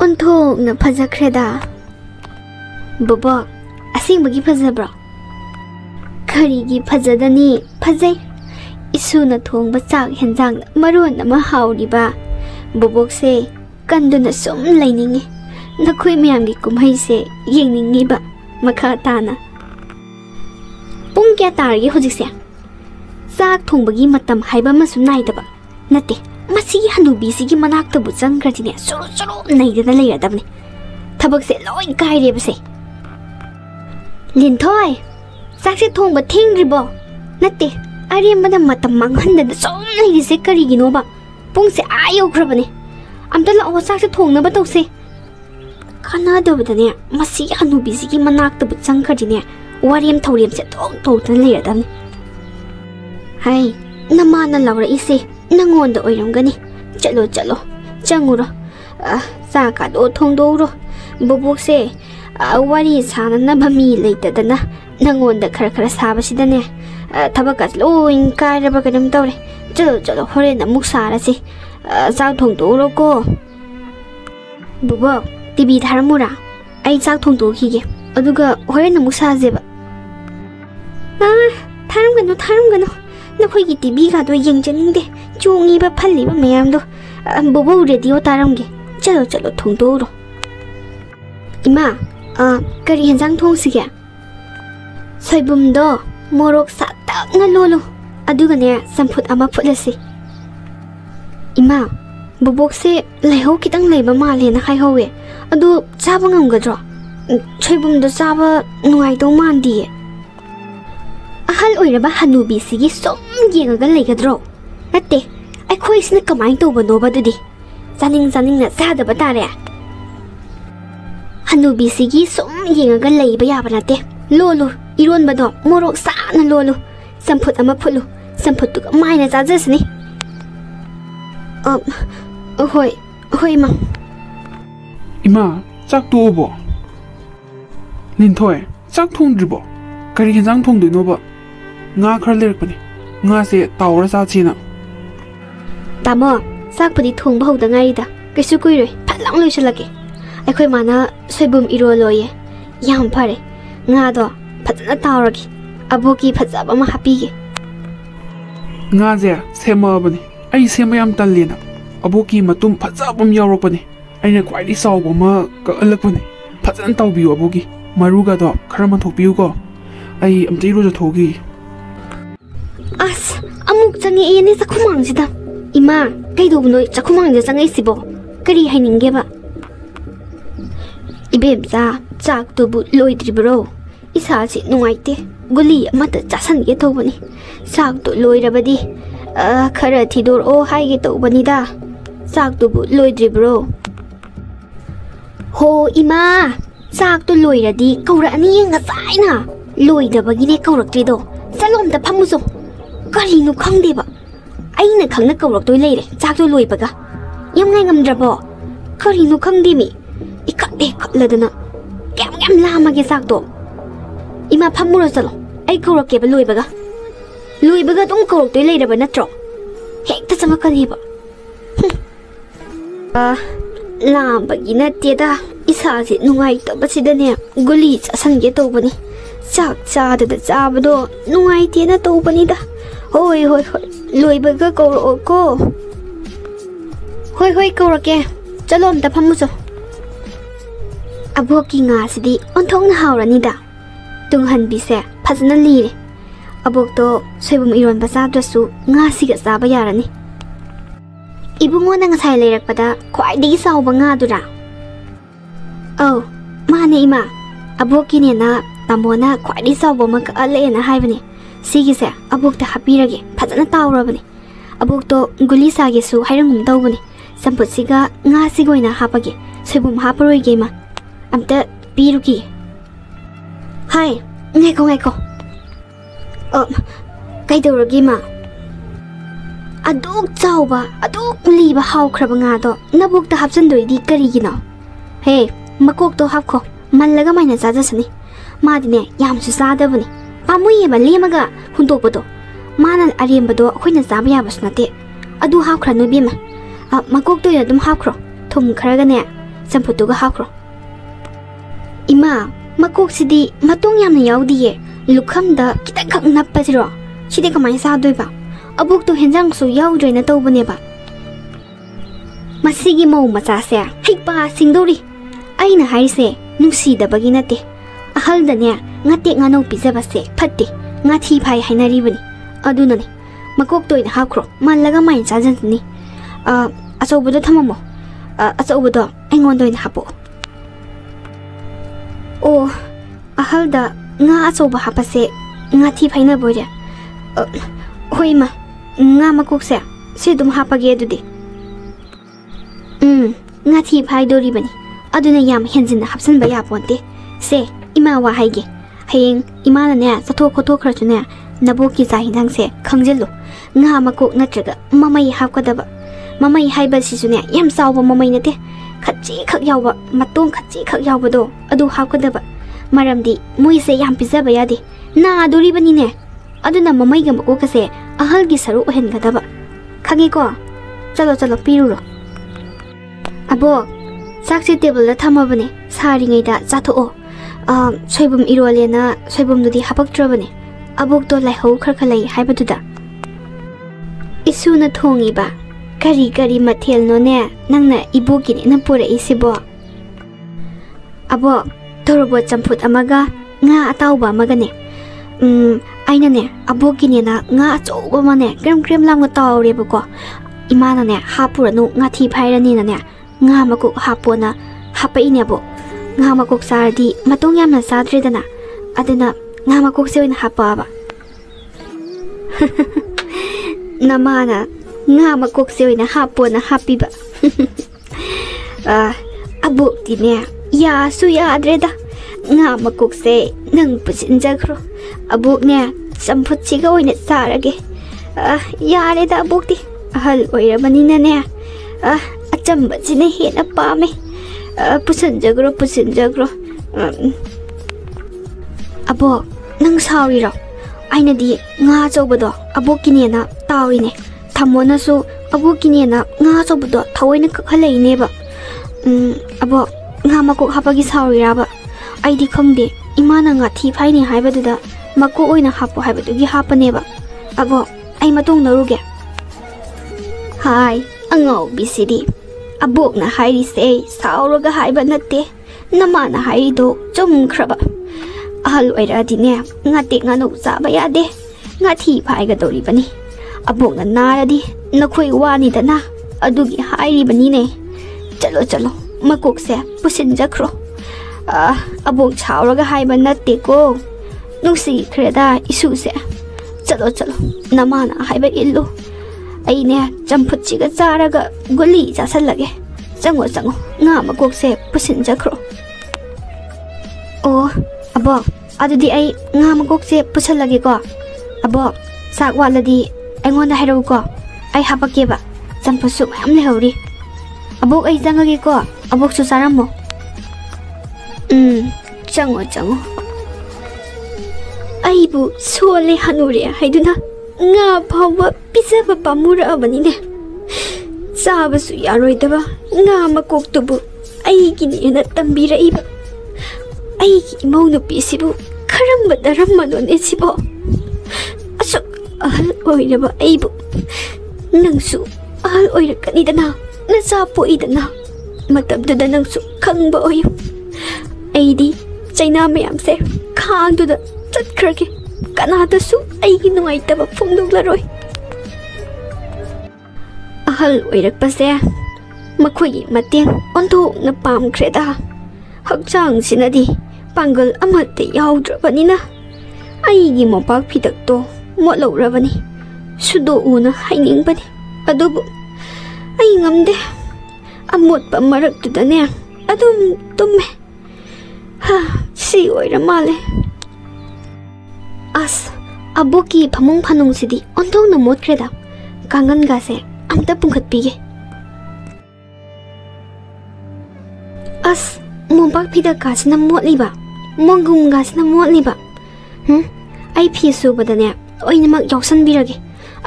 ꯑꯣꯟꯊꯣꯛꯅ ꯐꯖꯈ꯭ꯔꯦꯗ ꯕꯣꯕꯣꯛ ꯑꯁꯦꯡꯕꯒꯤ ꯐꯖꯕ꯭ꯔꯣ ꯀꯔꯤꯒꯤ ꯐꯖꯗꯅꯤ ꯐꯖꯩ ꯏꯁꯨꯅ ꯊꯣꯡꯕ ꯆꯥꯛ ꯍꯦꯟꯖꯥꯡꯅ ꯃꯔꯣꯟ ꯑꯃ ꯍꯥꯎꯔꯤꯕ ꯕꯣꯕꯣꯛꯁꯦ ꯀꯟꯗꯨꯅ ꯁꯨꯝ ꯂꯩꯅꯤꯡꯉꯤ ꯅꯈꯣꯏ ꯃꯌꯥꯝꯒꯤ ꯀꯨꯝꯍꯩꯁꯦ ꯌꯦꯡꯅꯤꯡꯉꯤꯕ ꯃꯈꯥ ꯇꯥꯅ ꯄꯨꯡ ꯀꯌꯥ ꯇꯥꯔꯒꯦ ꯍꯧꯖꯤꯛꯁꯦ ꯆꯥꯛ ꯊꯣꯡꯕꯒꯤ ꯃꯇꯝ ꯍꯥꯏꯕ ꯑꯃꯁꯨ ꯅꯥꯏꯗꯕ ꯅꯠꯇꯦ ꯃꯁꯤꯒꯤ ꯍꯅꯨꯕꯤꯁꯤꯒꯤ ꯃꯅꯥꯛꯇꯕꯨ ꯆꯪꯈ꯭ꯔꯗꯤꯅꯦ ꯆꯨꯔꯨ ꯆꯨꯔꯨ ꯅꯩꯗꯅ ꯂꯩꯔꯗꯕꯅꯤ ꯊꯕꯛꯁꯦ ꯂꯣꯏ ꯀꯥꯏꯔꯦꯕꯁꯦ ꯂꯤꯟꯊꯣꯏ ꯆꯥꯛꯁꯦ ꯊꯣꯡꯕ ꯊꯦꯡꯗ꯭ꯔꯤꯕꯣ ꯅꯠꯇꯦ ꯑꯔꯦꯝꯕꯗ ꯃꯇꯝ ꯃꯥꯡꯍꯟꯗꯅ ꯁꯨꯝ ꯂꯩꯔꯤꯁꯦ ꯀꯔꯤꯒꯤꯅꯣꯕ ꯄꯨꯡꯁꯦ ꯌꯧꯈ꯭ꯔꯕꯅꯦ ꯑꯝꯇ ꯂꯥꯛꯑꯣ ꯆꯥꯛꯁꯦ ꯊꯣꯡꯅꯕ ꯇꯧꯁꯦ ꯀꯥꯟꯅꯗꯕꯗꯅꯦ ꯃꯁꯤꯒꯤ ꯍꯅꯨꯕꯤꯁꯤꯒꯤ ꯃꯅꯥꯛꯇꯕꯨ ꯆꯪꯈ꯭ꯔꯗꯤꯅꯦ ꯋꯥꯔꯦꯝ ꯊꯧꯔꯦꯝꯁꯦ ꯑꯗꯨꯝ ꯇꯧꯗꯅ ꯂꯩꯔꯗꯕꯅꯤ ꯍꯩ ꯅꯃꯥꯅ ꯂꯥꯎꯔꯛꯏꯁꯦ ꯅꯪꯉꯣꯟꯗ ꯑꯣꯏꯔꯝꯒꯅꯤ ꯆꯠꯂꯣ ꯆꯠꯂꯣ ꯆꯪꯉꯨꯔꯣ ꯆꯥꯛꯀꯗꯣ ꯊꯣꯡꯗꯣꯛꯎꯔꯣ ꯕꯣꯕꯣꯛꯁꯦ wari sana na bami later dana nangonda kara sabasidanne tabakas loin kaira bagadam tawre chalo hore na muk sarasi chak thong to ro ko bubo tv tharamura ai chak thong to khige aduga hore na muk sajeba tharamgano nakhoi gi tv ga do yengjaningde chungi ba phalli ba mayam do bubo radio taramge chalo thong to ro ima kari henjang thong sige soibum do morok sa tak na lolo aduga ne samput ama phulasi ima bubok se laiho kitang leiba male na khai howe adu chaba ngamgadro soibum do chaba nuai do mandi ahal oiraba hanubi sigi som yengaga leigadro natte ai khoi sina kamai to bano badudi janing na sada batare hanubi sigi som yengaga leiba yaba nate lolo iron bado morok sa na lolo samput ama phulu samput tu mai na jajasni hoi ma ima chak to bo linthoi chak thong dribo kari hinjang thong doi no ba nga khar lerk pani nga se tawra sa china tamo sak pudi thong ba hoda ngai da kaisu kuiroi phalang loi chalake akhoi mana soibum iro loye yam phare nga do phajana tawragi aboki phajaba ma hapige nga je sema bani ai sema yam tallena aboki matum phajabam yawrokpani aina khwaidi sawba ma ka alakpani phajana tawbiu aboki maruga do khara ma thokpiu ko ai amtei ro thogi as amuk changi ene chakhumang sida ima kaidobno chakhumang je changai sibo kari haininge ba ibemza chak to bu loidribro isa si nuaite guli amata chasan ge thobani chak to loirabadi khara thidor o haige tobani da chak to bu loidribro ho ima chak to loiradi kaura ani nga saina loidabagi ne kauraktrido salom da phamuso kari nu khangde ba aina khangna kaurak toi leire chak to loibaga yam ngai ngamdrabo kari nu khangde mi ikade khatladana kyam lama ge chak to ima phamuro chalo ai kaurak ke ba loibaga tum kaurak toi leire ba natro hekta changakani ba lambagi natte da isa si nungai to basidane guli chasan ge to bani chak cha da chabado nungai te na to bani da hoi loibaga kaurak ko hoi kaurak ke chalo amta phamuso aboki nga sidi onthong na hawrani da tunghan bise phajana lire abok to soibum iron ba chadrasu nga siga chaba yarani ibungo na ngasai leirakpada khwaidigi sauba nga dura oh mane ima aboki ne na tamona khwaidi sauba ma ka ale na haibani sigise abok ta hapirage phajana tawrabani abok to guli sage su hairangum dawbani samput siga nga sigoina hapage soibum haparoi ge ma amta piruki hai ngai ko kai dawragi ma aduk chawba aduk liba hawkhraba nga do nabuk ta hapsan doidi karigino he makok to hapkho mallaga maina chajasani madine yamsu sadabani pamuye ba lemaga hundokbodo mana arembado khoina chaba yabas nate adu hawkhra no bima makok to yadum hawkhro thum kharaga ne चंपुतुगा हाख्रो इमा मकोक्सिदी मतोंग यामना याउदिये लुखमदा खितंखक नप्पसिरो सिदे कमाय सादोइबा अबुक तो हेंजांग सु याउद्रेना तौबनेबा मसिगी मौ मचासे हिकपा सिंगदोरी आइना हाइसे नुसीदबगी नते अहलदने ngate ngano pizabase phatte ngathi phai hainaribani adunani makok toina hakro mallaga main chajanni achaubodo thamamo achaubodo aingon doina hapo o ahalda nga achauba hapase ngathi phaina boire hoima nga makok se dum hapage adudi ngathi phai doribani aduna yam henjin hapsan ba ya ponte se ima wa haige hayeng imana ne satho khotho khrachune naboki jahidang se khangjello nga makok natraga mamai hapkadaba mamai haiba sisune yam sawba mamai nate khachi khak yawba matong khachi khak yawba do adu hapkadaba maramdi moise yam pizaba yade na aduri bani ne aduna mamai ga makok se ahal gi saru ohen gadaba khangi ko chalo piruro abo sakse table la thamabane sari ngai da chatho soibum irolena soibum dudi hapaktrabane abok to laihau kharkhalai haibaduda isuna thongi ba kari mathel no ne nangna iboki ne na pore isibo abo torobo champut amaga nga atauba amaga ne aina ne aboki ne na nga achoba mane krem lamga tawre bako imana ne hapuranu nga thi phairani na ne nga maku hapona hapai ne bo nga makok sardi matong yamna sadredana aduna nga makok se oina hapaba namana nga makok se oina hapona hapiba abuk dine ya su ya adreda nga makok se nang pusin jakro abuk ne samput chiga oina sarage yare da abuk di ahal oirabani na ne achamba chine hena pame pusin jagro abo nang sawi ro aina di nga chobado abo kine na tawi ne thamona su abo kine na nga chobado thawai na khalai ne ba abo nga makok hapagi sawi ra ba ai di khongde imana nga thi phai ne haibadu da makko oina hapo haibadu gi hapane ba abo ai matong naruge hai angau bisidi abok na hairi se sauraga haiba natte namana hairi do chumkhraba ahal oira dine ngate ngano chaba yade ngathi phaiga dori bani abok na naradi nakhoi wani dana adugi hairi bani ne chalo makok se pusin jakro abok chauraga haiba natte ko nusi khreda isu se chalo namana haiba illu aine champut chiga charaga guli jasalage chango nga makok se pusin jakro o abo adudi ai nga makok se pusalage ko abo sak waladi aingonda hairo ko ai hapake ba champut su mayam le hori abo ai jangage ko abo su saramo chango ai bu sole hanure haiduna nga phawa pisaba pamura abani ne saba su yaroi daba nga makok tubu ai gini na tambira iba ai ki mau no pisibu kharamba daramano ne sibo asuk ahal oiraba aibu nangsu ahal oirakani dana na sapo idana matamduda nangsu khangba oyu aidi chaina mayam se khangduda chatkrage kanadasu aigi nungaitaba phongdoklaroi ahal oirakpase makhoi mateng onthokna pamkhreda hakchang sinadi pangal amate yaudраbanina aigi mopak phidakto molaurabani sudo una hainingbani adubu ai ngamde amot pamarak tudane adum tumme ha si oira male as aboki phamung phanung sidi onthong na motkreda kangan ga se amta pungkhat pige as mopak phida kasna motliba mongum gasna motliba ai phi su badane oina mak yausan birage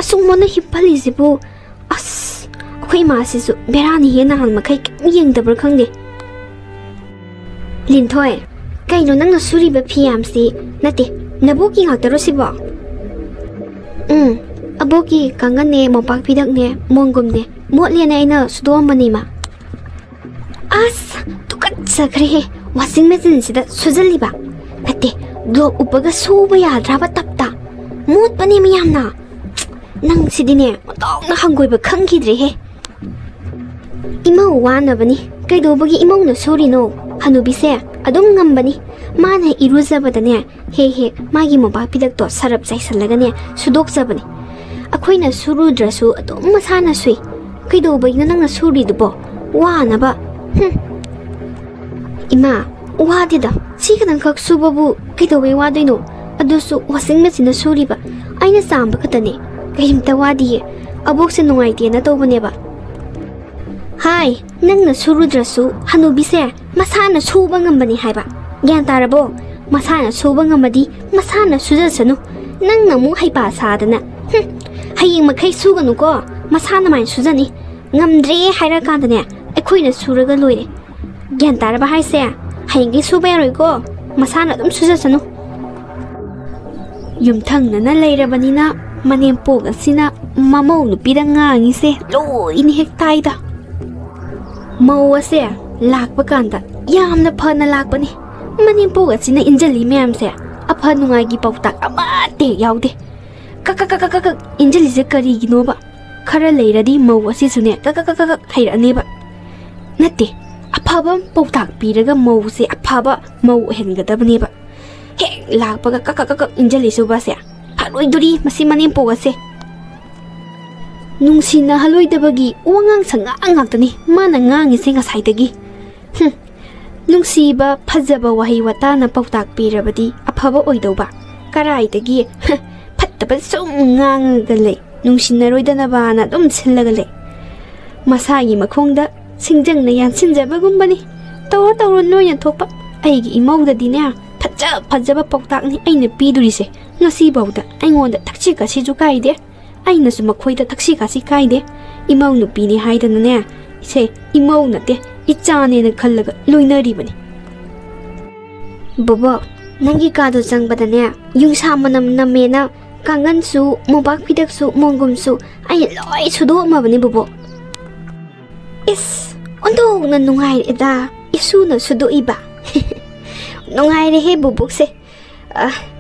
asung mona hippali zibu as khoi ma si su berani he na han makai yeng dabur khangde Linthoi, kaino nangna suriba phiyamsi nate naboki ngakdaro sibo. Aboki kangane mopak pidakne mongumne motlene aina sudomani ma. As tukat sakre washing machine sida sujaliba. Nate do upaga suba yadraba tapta. Mot pani miyamna. Nang sidine otong na hanggoiba khangkidre he. Imau wana bani kaido bagi imau na suri no hanubi se adum ngambani mana iruzabadane he magi mopak pidak to sarap jaisalagane sudok zabani. Akoina surudrasu adum masana sui kaido bagi nang na suri dubo wana ba. Ima wadida sikanang kak subabu kaido bai wadoino adusu washing machine na suri ba aina samba katane kayimta wadi abok se nungaite na tobane ba. Hai, nang na surudrasu hanubi se masana suba ngambani haiba. Gyan tarabo masana suba ngambadi masana sujasanu nang namu haipa sadana. Haying makai suganu ko masana main sujani ngamdre haira kandane akoina suraga loire. Gyan taraba hai se haying suba yaroi ko masana dum sujasanu. Yumthang na leirabanina manempo gasina mamau nupida ngangi se loini hek taida. Mau ase lakpa kanda yamna phana lakpani manimpo gasina injali mem se apha nungai gi pautak amate yaude kak injali se kari gino ba khara leiradi mau ase sune kak hairane ba nate aphaba pautak piraga mau se aphaba mau hengadabne ba he lakpa kak injali su ba se haloi duri masi manimpo gase Nungsina haloi dabagi wangang sanga angak mana ngangi se ngasaidagi. Nungsi ba phajaba wahi wata na pautak pirabadi aphaba oidauba. Karaidagi phattaba sum ngangaga le. Nungsina roidana ba na dum sillaga le. Masagi makhongda singjang na yansinjabagumbani. Tawro noya thokpa aigi imaudadi ne phajaba pautak ni aina pidurise. Ngasi bauda aingonda takchika siju kaide. Aina su makhoida taksi kasi kaide imau nupi ni haidana ne se imau nate ichane na khallaga loinari bani bobo nangi ka do jangbada ne yungsa manam namena kangan su mobak pidak su mongum su ai loi sudo ma bani bobo is ondo na nungai eda isu na sudo iba nungai re he bobo se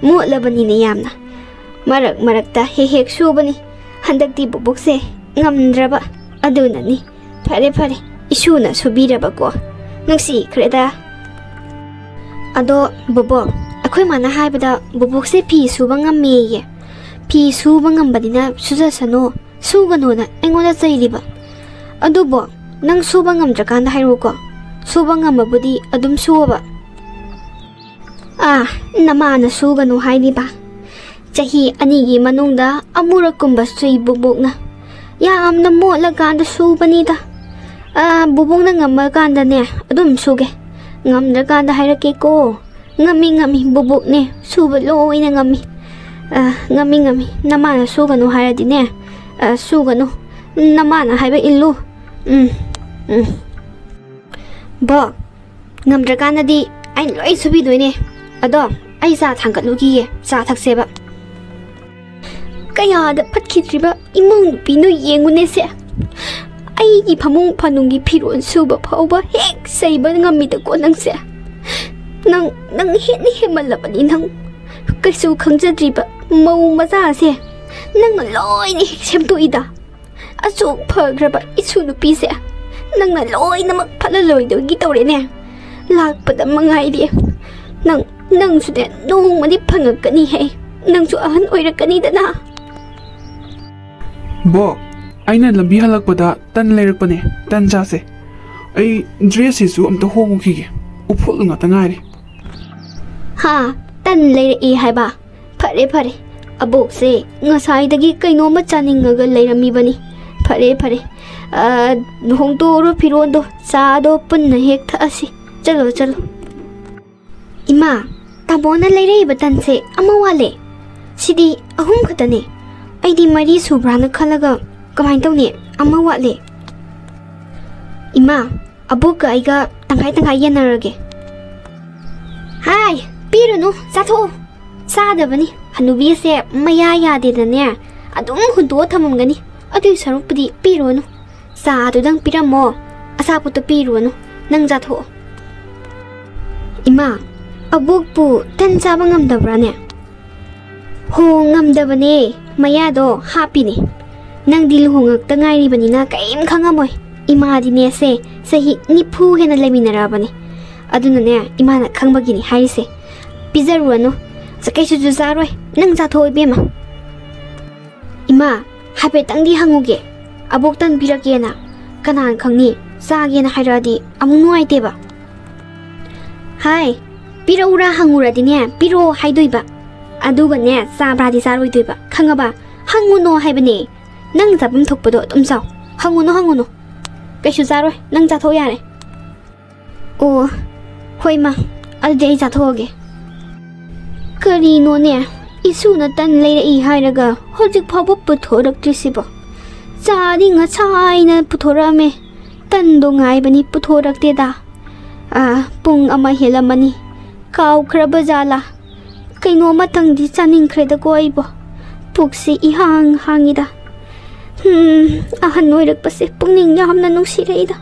mo labani ne yamna marak ta hek su bani handakti bubukse ngamdraba adunani phare isuna subiraba ko nungsi kreda ado bobo akhoi mana haibada bubukse phi suba ngamme phi suba ngambadina sujasano sugano na engoda chairiba adubo nang suba ngamdrakanda hairu ko suba ngamabudi adum suba namana sugano hainiba Jahi anigi manungda amurakumba sui bubukna yamna motlaganda subanida bubukna ngamaganda ne adum suge ngamdraganda hairake ko ngami bubukne suba loina ngami namana sugano hairadi ne sugano namana haiba illu ba ngamdraganda di ai loi subidoine ado ai sa thangkatlugi sa thakseba kaya da patkidriba imang nupi no yengune se aigi phamung phanungi phiron suba phauba hek saiba ngamida ko nang se nang heni hemalabani nang kaisu khangjadriba mau maza se nang loi ni semtuida asu phagraba isu nupi se nang na loi namak phala loi do gi tawre ne lakpada mangai di nang su de nong mani phangakani he nang su ahan oirakani dana Bo, aina lambi halakpada tan leirakpane tan jase. Ai dress isu amta hongukige. Uphul nga tangaire. Ha, tan leirei haiba. Phare. Abok se ngasaidagi kaino ma chaningaga leiramibani. Phare. Hongtoro phirondo chado punna hek thasi. Chalo. Ima, tabona leirei batan se amawale. Sidi ahum khatane. Aidi mari subrana khalaga kamai tawne amma wale ima abuka aiga tangkai yanarage Hai, pirunu, chathô. Sadabani, hanubi se maya yadedane. Adum hundu thamamgani. Adu sarupdi pirunu. Sadudang piramo. Asaputo pirunu. Nang chathô. Ima, abukpu tan chaba ngamdabrane. Ho ngamdabane. Mayado happy ni. Nang dilhungak ta ngairibani na kaim khangamoy. Ima dine se sahi nipu hena leminarabani. Aduna ne ima na khangbagini haise. Pizaruano. Sakaisu juzaroi. Nang chathoi bema. Ima, hape tangdi hanguge. Abok tan birakena. Kanan khangni sage na hairadi amung nuaiteba. Hai, piraura hanguradi ne piro haidoiba. Aduga ne sabradi saroidoiba. Khangaba hanguno haibane. Nang zabum thokpado tumsaw. Hanguno. Kaisu zaroi nang chatho yare. Oh, hoi ma. Adi ai chathoge. Karino ne isu na tan leira I hairaga hojik phabu puthoraktisibo. Chari nga chaina puthorame. Tan do ngai bani puthorakte da. Pung ama helamani. Kaw khraba jala. Kaino matangdi chaning khreda ko aibo. Pukse ihang hangida. Ahan oirakpase pungning yamna nungsireida.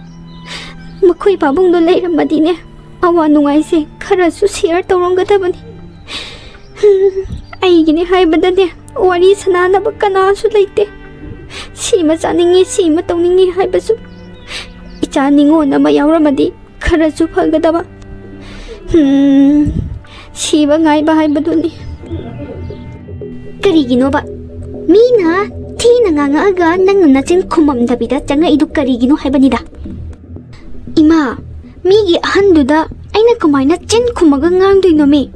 Makoi pabungdo leiramadi ne awa nungaise kharasu share tawrangadabani. Aigini haibadane wari sananaba kanasu leite. Sima chaningi sima tawningi haibasu. Icha ningona ma yawramadi kharasu phagadaba. Siba ngaiba haibaduni. Kariginoba mina Tina nga nang nachin kumam dabida changa idu karigino haibanida. Ima, migi ahanduda aina kumaina chin kumaga ngangdoino me.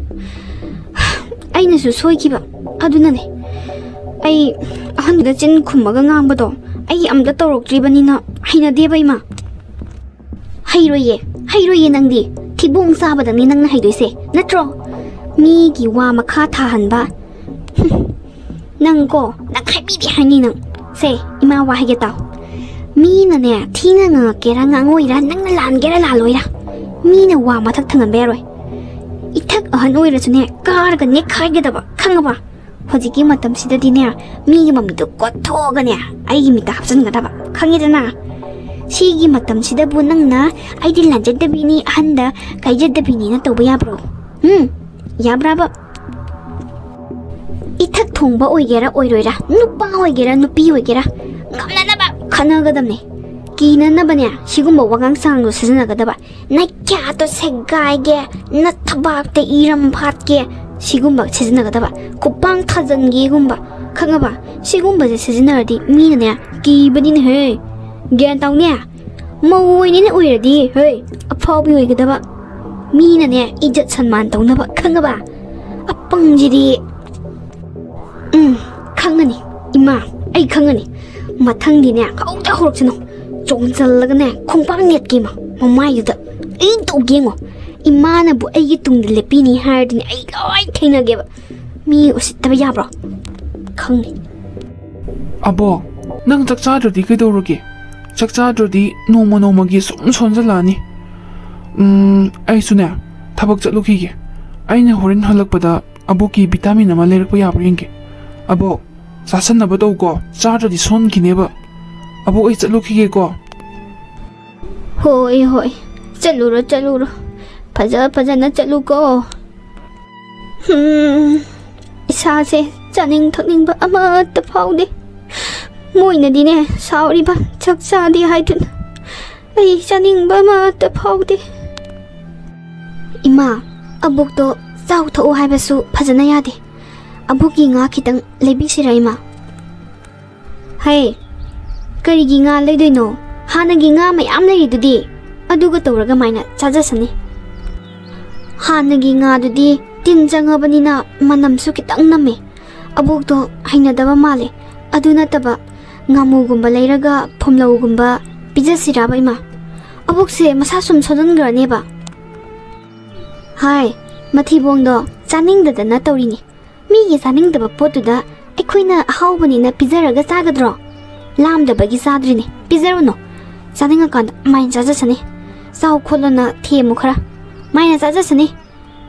Aina su soikiba adunane. Ai ahanduda chin kumaga ngangbado ai amda tawroktribanina hainadeba ima. Hairoye nangdi thibong sabadangni nangna haidoise natro. Migi wa makha thahanba. Nang ko nang happy hani nang se ima wa hage taw mi na ne thina nga kera nga ngoira nang lan gera la loira mi na wa mathak thangan beroi ithak ahan oira chune kar ga ne khai ge daba khangaba hojiki matam sida dine mi gi mami to kotho ga ne ai gi mi ta hapsan ga daba khangi dana si gi matam sida bu nang na ai di lan jadda bini ahanda kai jadda bini na to ya bro ya braba Itak thongba oigera oiroira nupa oigera nupi oigera ngamnanaba khanagadamne kinanabane sigumba wagang sangdo sizinagadaba na kya to segaige na thabakte iram phatke sigumba sizinagadaba kupang thajangi gumba khangaba sigumba je sizinardi minane kibani ne he gyan tawne moini ne oiradi he aphabi oigadaba minane ijat sanman tawnaba khangaba apangjidi khangani ima ai khangani mathangdi ne kauta horokchino chongchalaga ne khongpang net ki ma mamai yuda ai togengo ima na bu ai gi tungde lepini hardini ai loi thaina geba mi usittaba yabro khangni Abo, nang chakchadrodi kaidawrage. Chakchadrodi noma gi sum sonjalani. Ai sune thabak chatlukige. Aina horin halakpada aboki vitamin ama lerakpa yabra yenge. Abo, sasanaba tawko chadradi sonkineba. Abo ai chatlukige ko. Hoi chaluro phajana chaluko isase chaning thakningba amata phaude moinadi ne sauriba chakchadi haidun ai chaningba amata phaude ima abukto chau thau haibasu phajana yade abuki nga khitang lebisira ima hai karigi nga leidoino hanagi nga mayam leidudi aduga tawraga maina chajasani hanagi nga dudi tin jangabanina manamsu kitang name abukto hainadaba male aduna taba ngamugumba leiraga phomlawgumba pijasiraba ima abukse masa sum sodangrane ba hai mathibongdo chaningdadana tawrini migi chaningdaba potuda ekhoina ahawbanina pijaraga chagadro lamdabagi sadrini pijaruno chaninga kan main chajasani sau kholona themu khara maina chajasani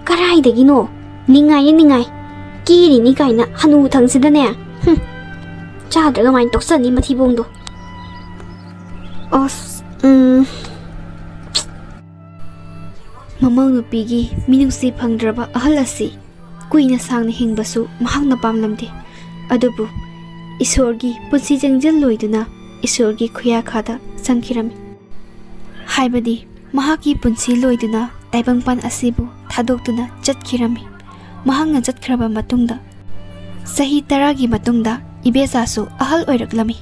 ꯀꯔꯥꯏꯗꯒꯤꯅꯣ ꯅꯤꯡꯉꯥꯏ ꯅꯤꯡꯉꯥꯏ ꯀꯤꯔꯤꯅꯤ ꯀꯥꯏꯅ ꯍꯅꯨ ꯊꯪꯁꯤꯗꯅꯦ ꯆꯥꯗ꯭ꯔꯒ ꯀꯃꯥꯏꯅ ꯇꯣꯛꯆꯅꯤ ꯃꯊꯤꯕꯣꯡꯗꯣ ꯑꯁ ꯃꯃꯧ ꯅꯨꯄꯤꯒꯤ ꯃꯤꯅꯨꯡꯁꯤ ꯐꯪꯗ꯭ꯔꯕ ꯑꯍꯜ ꯑꯁꯤ ꯀꯨꯏꯅ ꯁꯥꯡꯅ ꯍꯤꯡꯕꯁꯨ ꯃꯍꯥꯛꯅ ꯄꯥꯝꯂꯝꯗꯦ ꯑꯗꯨꯕꯨ ꯏꯁꯣꯔꯒꯤ ꯄꯨꯟꯁꯤ ꯆꯪꯖꯜꯂꯣꯏꯗꯨꯅ ꯏꯁꯣꯔꯒꯤ ꯈꯨꯌꯥꯈꯥꯗ ꯆꯪꯈꯤꯔꯝꯃꯤ ꯍꯥꯏꯕꯗꯤ ꯃꯍꯥꯛꯀꯤ ꯄꯨꯟꯁꯤ ꯂꯣꯏꯗꯨꯅ ꯇꯥꯏꯕꯪꯄꯥꯟ ꯑꯁꯤꯕꯨ ꯊꯥꯗꯣꯛꯇꯨꯅ ꯆꯠꯈꯤꯔꯝꯃꯤ ꯃꯍꯥꯛꯅ ꯆꯠꯈ꯭ꯔꯕ ꯃꯇꯨꯡꯗ ꯆꯍꯤ 10ꯒꯤ ꯃꯇꯨꯡꯗ ꯏꯕꯦꯆꯥꯁꯨ ꯑꯍꯜ ꯑꯣꯏꯔꯛꯂꯝꯃꯤ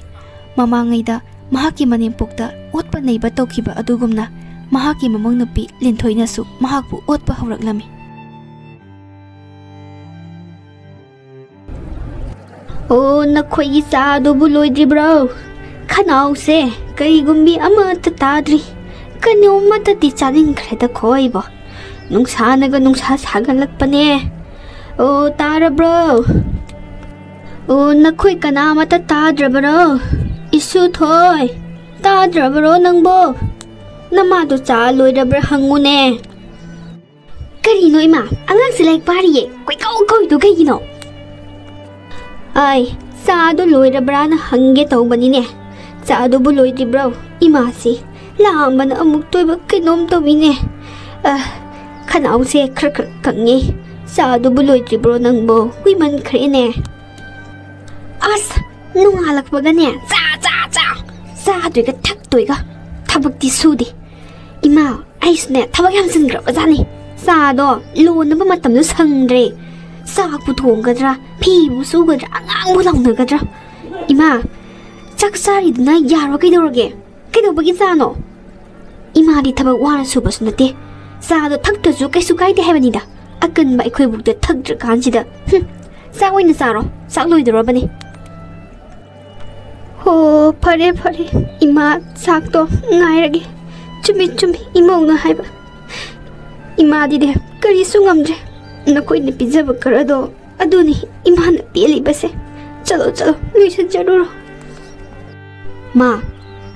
ꯃꯃꯥꯡꯉꯩꯗ ꯃꯍꯥꯛꯀꯤ ꯃꯅꯦꯝꯄꯣꯛꯇ ꯑꯣꯠꯄ ꯅꯩꯕ ꯇꯧꯈꯤꯕ ꯑꯗꯨꯒꯨꯝꯅ ꯃꯍꯥꯛꯀꯤ ꯃꯃꯧ ꯅꯨꯄꯤ ꯂꯤꯟꯊꯣꯏꯅꯁꯨ ꯃꯍꯥꯛꯄꯨ ꯑꯣꯠꯄ ꯍꯧꯔꯛꯂꯝꯃꯤ ꯑꯣ ꯅꯈꯣꯏꯒꯤ ꯆꯥꯗꯨꯕꯨ ꯂꯣꯏꯗ꯭ꯔꯤꯕ꯭ꯔꯣ ꯈꯅꯥꯎꯁꯦ ꯀꯔꯤꯒꯨꯝꯕꯤ ꯑꯃꯠꯇ ꯇꯥꯗ꯭ꯔꯤ ꯀꯩꯅꯣꯝꯃꯇꯗꯤ ꯆꯥꯅꯤꯡꯈ꯭ꯔꯦꯗ ꯈꯣꯏꯕꯣ ꯅꯨꯡꯁꯥꯅꯒ ꯅꯨꯡꯁꯥ ꯁꯥꯒꯠꯂꯛꯄꯅꯦ ꯑꯣ ꯇꯥꯔꯕ꯭ꯔꯣ ꯑꯣ ꯅꯈꯣꯏ ꯀꯅꯥꯃꯠꯇ ꯇꯥꯗ꯭ꯔꯕꯔꯣ 이수 토이 따드라브로 낭보 나마도 짜 로이라브라 항무네 그리노 이마 앙앙스 라이크 바리에 꽌까우꺼이도 그이기노 아이 짜도 로이라브라나 한게 더우바니네 짜도부 로이드리브로 이마시 라암바나 아묵 토이바 그놈 더비네 카나우세 크르크르 강니 짜도부 로이드리브로 낭보 위만 크리네 아스 ꯅꯣꯡꯉꯥꯜꯂꯛꯄꯒꯅꯦ ꯆꯥꯗꯣꯏꯒ ꯊꯛꯇꯣꯏꯒ ꯊꯕꯛꯇꯤ ꯁꯨꯗꯦ ꯏꯃꯥ ꯑꯩꯁꯨꯅꯦ ꯊꯕꯛ ꯌꯥꯝ ꯆꯤꯟꯈ꯭ꯔꯕꯖꯥꯠꯅꯤ ꯆꯥꯗꯣ ꯂꯣꯟꯅꯕ ꯃꯇꯝꯗꯣ ꯁꯪꯗ꯭ꯔꯦ ꯆꯥꯛꯄꯨ ꯊꯣꯡꯒꯗ꯭ꯔꯥ ꯐꯤꯕꯨ ꯁꯨꯒꯗ꯭ꯔꯥ ꯑꯉꯥꯡꯕꯨ ꯂꯥꯎꯅꯒꯗ꯭ꯔꯥ ꯏꯃꯥ ꯆꯥꯛ ꯆꯥꯔꯤꯗꯨꯅ ꯌꯥꯔꯣ ꯀꯩꯗꯧꯔꯒꯦ ꯀꯩꯗꯧꯕꯒꯤ ꯆꯥꯅꯣ ꯏꯃꯥꯗꯤ ꯊꯕꯛ ꯋꯥꯅ ꯁꯨꯕꯁꯨ ꯅꯠꯇꯦ ꯆꯥꯗꯣ ꯊꯛꯇ꯭ꯔꯁꯨ ꯀꯩꯁꯨ ꯀꯥꯏꯗꯦ ꯍꯥꯏꯕꯅꯤꯗ ꯑꯀꯟꯕ ꯑꯩꯈꯣꯏꯕꯨꯛꯇ ꯊꯛꯇ꯭ꯔꯀꯥꯟꯁꯤꯗ ꯆꯥꯛ ꯑꯣꯏꯅ ꯆꯥꯔꯣ ꯆꯥꯛ ꯂꯣꯏꯗꯣꯔꯕꯅꯤ ꯍꯣ ꯐꯔꯦ ꯐꯔꯦ ꯏꯃꯥ ꯆꯥꯛꯇꯣ ꯉꯥꯏꯔꯒꯦ ꯆꯨꯝꯃꯤ ꯏꯃꯧꯅ ꯍꯥꯏꯕ ꯏꯃꯥꯗꯤꯅꯦ ꯀꯔꯤꯁꯨ ꯉꯝꯗ꯭ꯔꯦ ꯅꯈꯣꯏꯅ ꯄꯤꯖꯕ ꯈꯔꯗꯣ ꯑꯗꯨꯅꯤ ꯏꯃꯥꯅ ꯄꯦꯜꯂꯤꯕꯁꯦ ꯆꯠꯂꯣ ꯂꯣꯏꯁꯤꯟꯖꯔꯨꯔꯣ ꯃꯥ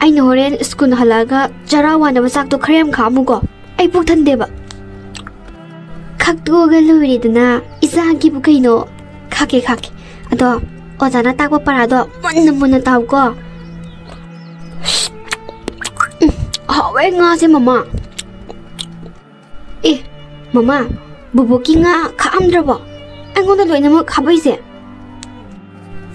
ꯑꯩꯅ ꯍꯣꯔꯦꯟ ꯁ꯭ꯀꯨꯜ ꯍꯜꯂꯛꯑꯒ ꯆꯔꯥ ꯋꯥꯅꯕ ꯆꯥꯛꯇꯣ ꯈꯔ ꯌꯥꯝ ꯈꯥꯛꯑꯝꯃꯨꯀꯣ ꯑꯩ ꯄꯨꯛ ꯊꯟꯗꯦꯕ ꯈꯥꯛꯇꯣꯛꯑꯒ ꯂꯣꯏꯔꯦꯗꯅ ꯏꯆꯥꯒꯤꯕꯨ ꯀꯩꯅꯣ ꯈꯥꯛꯀꯦ ꯑꯗꯣ 어자나 따고 빨아도 무는 따오고 왜 nga지 mama mama bubuki nga khaamdrabo angonda loinamo khabaise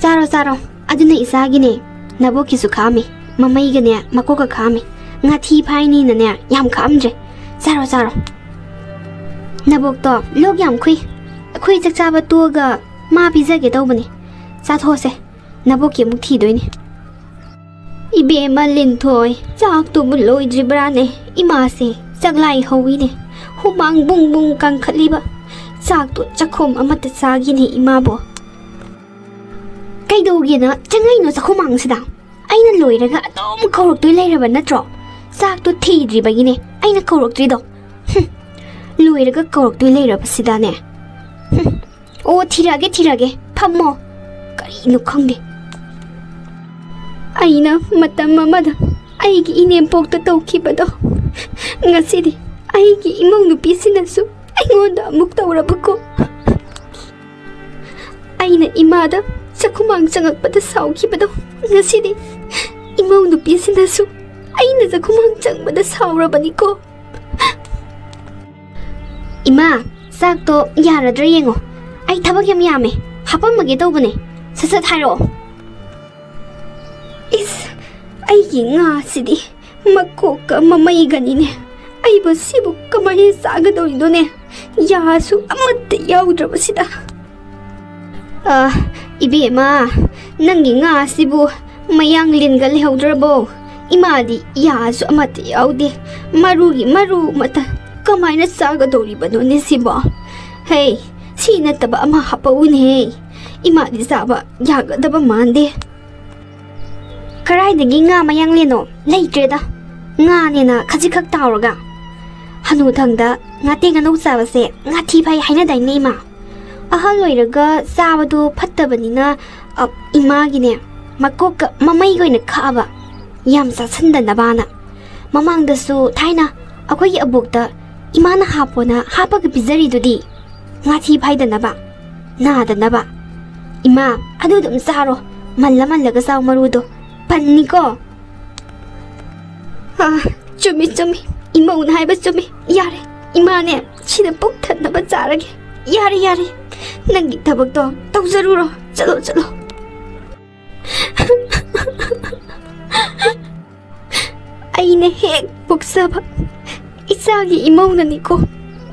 zaro aduna isagine nabokisu khami mamai gane makoka khami nga thi phaini nane yam khamdre zaro nabok to log yam khui chakchaba tuga ma pizage tawbani चाथोसे नबोकी मुक थीदोइने इबेमा लिंथोय चाकतुबु लोइद्रिब्राने इमासे चगलाई हौइने हुमांग बुंग कांखलिबा चाकतु चखोम अमत चागिने इमाबो कैदौगेना चंगैनो चखोमांगसिदा आइना लोइरगा अदोम कौरक्तोय लेरबा नत्रो चाकतु थीद्रिबगिने आइना कौरक्त्रिदो लोइरगा कौरक्तोय लेरबसिदाने ओ थीरागे फम्मो करीनो खंगे आइना मतम अमदा आइगी इनेमपोक्ता तौखिबदो ngasidi aigi imong nupi sinasu aingonda amuk tawrabako aina imada sakumang changakpada saukhibado ngasidi imong nupi sinasu aina sakumang changbada saurabaniko ima sakto yaradra yengo ai thabak yam yame hapamage tawbane ससत हारो इस आइगी ngaसिदी मकोका ममैगनिने आइबो सिबु कमाय सागदोइदोने यासु अमत याउद्रबसिदा इबेमा नंगी ngaसिबु मयांग लिनगल हेउद्रबो इमादी यासु अमत याउदे मारू मता कमायना सागदोरिबनोने सिबो हे सिनतबा अमा हपउने इमादी साबा यागदबा मानदे कराइदगी nga mayang leno leitreda nga nena khajikak tawraga hanu thangda nga tengano sabase nga thi phai haina dai nema ahal loiraga sabadu phattabanina imagine makok mamai goina khaba yam sa sandana bana mamangdasu thaina akhoi abukta imana hapona hapaga pizaridudi ngathi phaidanaba nadanaba ima adudum saro mallaga saw marudo panni ko chumi chumi imaun haiba chumi yare imane china pok thanaba charage yare nangi thabak to tawjaruro chalo aine hek poksaba isagi imauna niko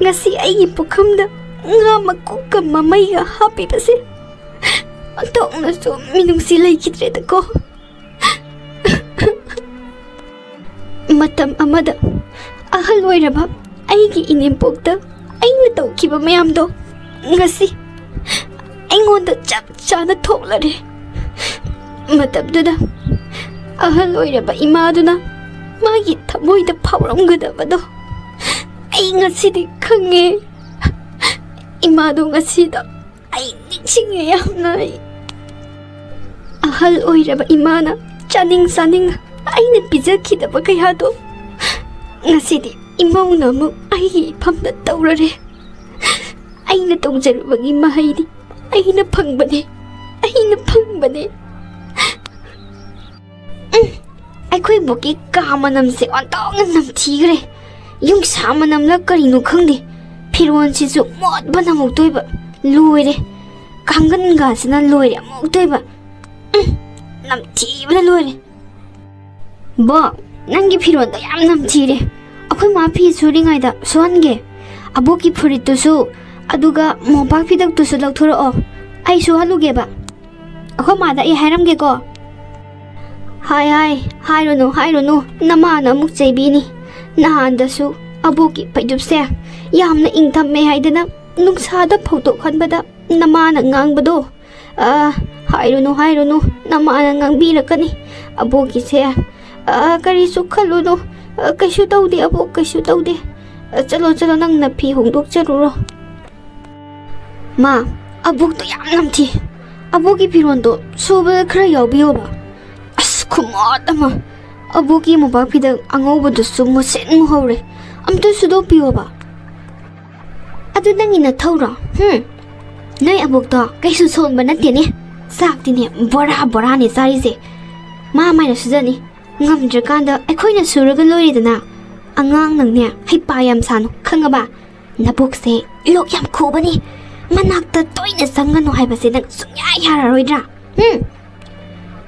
ngasi ai pokhamda nga makukka mamaiga happy base antokna so minungsi laikidre da ko matam amada ahal oiraba aigi inimpokta aina tawkiba mayamdo ngasi aingonda chap chana thoklare matabduda ahal oiraba imaduna magi thamoida phauramgadabado ai ngasidi khange imado ngasida ai nichinge yamna ahal oiraba imana chaning saning aina pijakhidaba kayado ngasidi imauna mu ai phamda tawrare aina tawjarubagi mahaidi aina phangbane akhoi boki kamanam se ontong nam thigre yung samanam la karino khangde phiron si su mot banamuk toiba loire kangan ga sina loire amuk toiba nam thibna loire bo nangi phiron da yam nam thire akhoi ma phi suringai da songe aboki phurit tu su aduga mopak phidak tu su lakthoro o ai su haluge ba akhoi ma da I hairam ge ko hairunu namana muk chaibini nahandasu aboki paidupse yamna ingthamme haidana nungsada photo khanbada namana ngangbado hairunu namana ngangbirakani aboki se kari su khalunu kaishu tawde abok kaishu tawde chalo nang na phi hongdok charuro ma abok to yam namthi aboki phiron to suba khara yawbiyo ba kumot ama aboki mobak phida angoba du sumo sen mu hore amtu sudo piyo ba adu nangi na thawra nai abok to kaisu son ba natte ne sak ti ne bora ne sari se ma mai na sujani ngamdra kanda akhoi na suraga lori dana angang nang ne hai pa yam sanu khanga ba nabok se lok yam khobani manak ta toina sangano hai ba se nang sunya yara roidra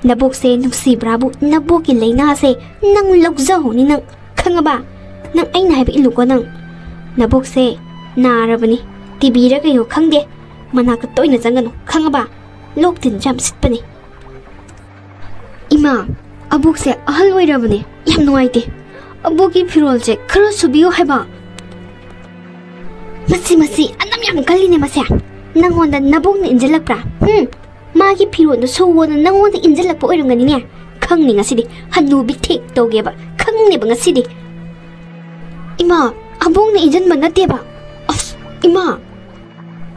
nabok se nungsi brabu nabok ki leina se nang lokjaw ni nang khangaba nang aina haiba iluko nang nabok se narabani tibira kayo khangde manaka toina jangano khangaba loktin jam sitpani ima abok se ahal oirabani yam nuaite aboki phirol je khara subiyo haiba masi anam yam kalline masya nangonda nabok na injalakpra magi phiron do sowona nangonda injalakpa oirangani ne khangni ngasidi hanubi thek togeba khangni ba ngasidi ima abong na injan manate ba as ima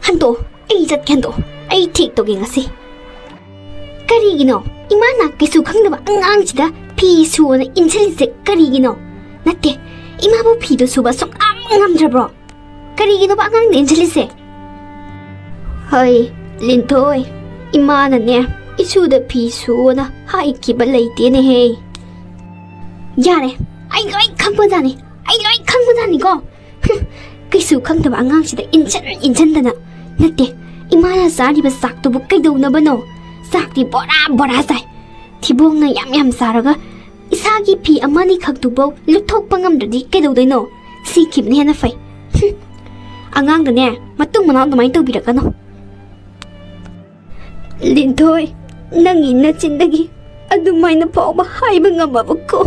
hando ei jat kendo ei thek toge ngasi karigino ima na kisu khangda ba angang chida phi suona injalise karigino natte ima bo phi do suba sok amngam bro karigino ba angang injalise hai linthoi imana ne isu da phi suona hai ki ba leite ne he yare ai loi khangba jani ko kisu khangda ba angang sida injan dana natte imana sari ba sak to bu kai do na bano sak ti bora sai thibong na yam saraga isagi phi amani khak tu bo luthok pangam dadi kai do dai no si kim ne na fai angang da ne matung manau da mai to bi ra kano linthoi nangi na chindagi adumaina pawba haiba ngamaba ko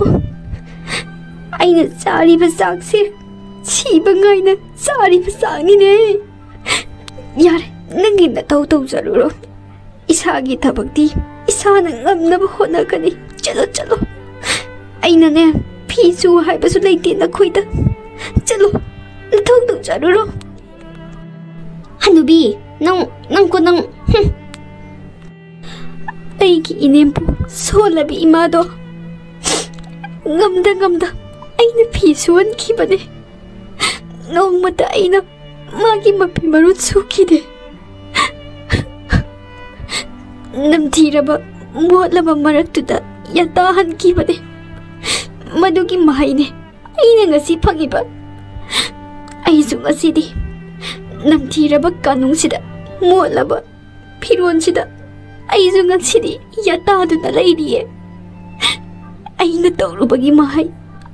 aina sari ba sakse chiba ngaina sari ba sangni ne yare nangi na tau jaruro isagi thabakti isana ngamna ba hona kani chalo aina ne phi su haiba su leite na khoida chalo tau jaruro hanubi nang ko nang aiki inempu solabi imado ngamda aina phi suan khibane Noongmata aina magi mapi marut sukide. Namthiraba motlaba maraktuda yatahan kibane. Madugi Mahei aina ngasi phangiba. Aisu ngasidi namthiraba kanungsida motlaba phiron-sida aisu ngasidi yataduna leiriye. Aina Tharubagi Mahei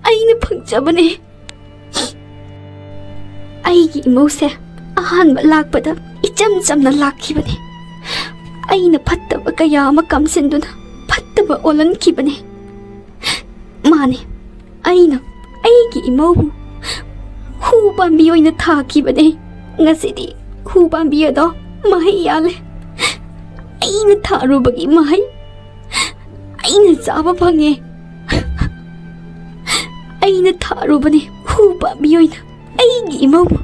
aina phangjabane. Aigi imose ahanba lakpada icham chamna lakhibane. Aina phattaba kaya ama kamsinduna phattaba olankibane. Mane aina aigi imaubu hu pambi oina thakibane. Ngasidi hu pambi ado Mahei yale. Aina Tharubagi Mahei aina chaba phange. Aina tharubane hu pambi oina aigi imaubu.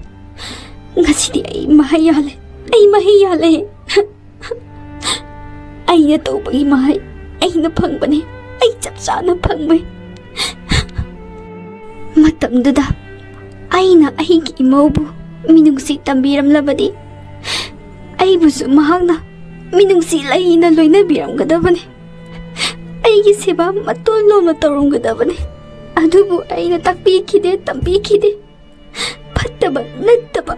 Ngasidi ai Mahei yale. Ai Mahei yale. Aina tawbagi Mahei aina phangbane. Ai chap chana phangbai. Matamduda aina aigi imaubu Minungsi tambiramlabadi aibusu mahakna Minungsi laina loinabiramgadabane. Aigi seba matoloma tawrumgadabane. Adubu aina takpikide tampikide. Phattaba nattaba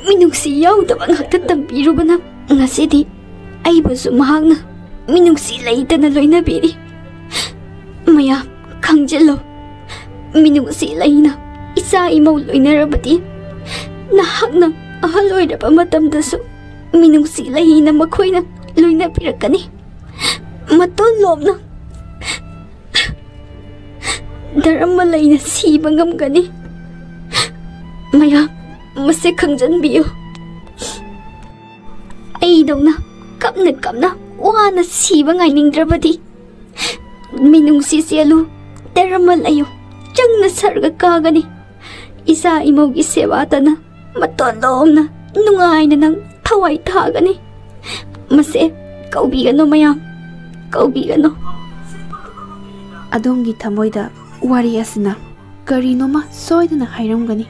Minungsi yaudaba ngakta tampirubana. Ngasidi aibusu mahakna Minungsi laitana loinabiri. Maya khangjalo. Minungsi laina isa imau loinarabadi nahakna ahal oiraba matamdasu Minungsi laina makhoina loinabirakani. Matolomna Dharma laina siba ngamgani. Maya mase khangjanbiyo. Aidongna kapna wana siba ngainingdrabadi Minungsi selu Dharma layo changna sarga kagani. Isa imaugi sebatana matolomna nungaina nang thawai thagani. Mase kaubigano mayam kaubigano. Adongi thamoida wari asina karinoma soidana hairamgani.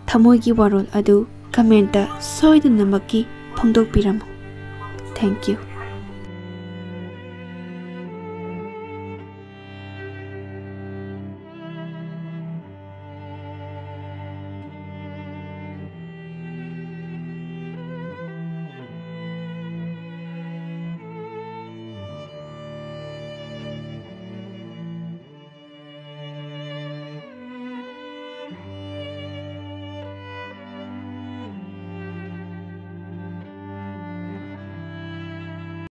Thamoigi warol adu comment soidana maki phongdokpiramu. Thank you.